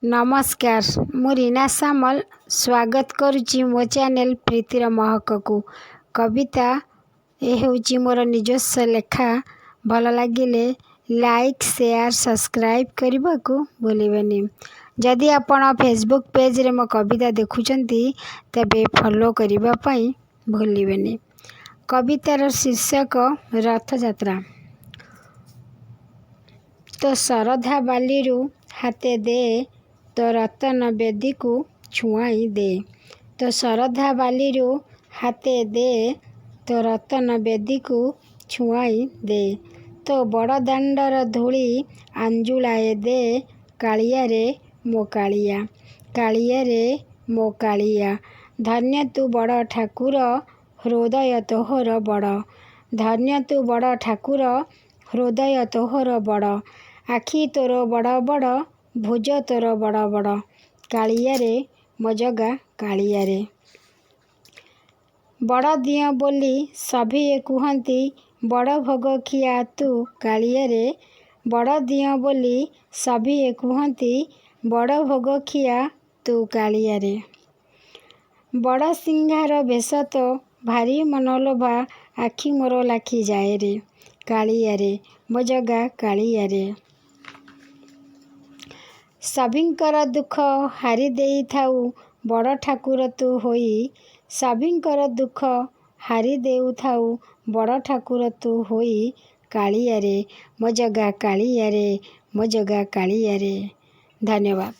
नमस्कार मु रीना सामल स्वागत करुच्ची मो चैनल प्रीतिर महक को। कविता ये हूँ मोर निजस्व लेखा। भल लगिले लाइक शेयर सब्सक्राइब करने को भूलें। जदि आपण फेसबुक पेज रे मो कविता देखुचंती तबे फॉलो करने भूलें। कवितार शीर्षक रथ यात्रा। तो शरधा बालीरू हाथे दे तो रतन बेदी को छुआई दे। तो शरधा बालीरू हाथे दे तो रतन बेदी को छुआई दे। तो बड़ दांडर धूली आंजुलाए दे कालिया रे मो कालिया, कालिया रे मो कालिया। धन्य तू बड़ ठाकुर हृदय तोहर बड़, धन्य तू बड़ ठाकुर हृदय तोहर बड़। आखि तोर बड़ बड़ भुज तोर बड़ बड़, कालिया रे मो जगा कालिया रे। बड़ दिय बोली सभिए कुहंती बड़ भोग खिया तू कालिया रे। बड़ दिय बोली सभिए कुहंती बड़ भोग खिया तू कालिया रे। बड़ सिंहार बेश तो भारी मनोलोभा आखि मोर लाखी जाए रे, कालिया रे मो जगा कालिया रे। सभिंकर दुख हारी देई थाऊ बड़ ठाकुर तू होई, सभिंकर दुख हारी देउ थाऊ बड़ ठाकुर तू होई, कालिया रे मो जगा कालिया रे मो जगा कालिया रे। धन्यवाद।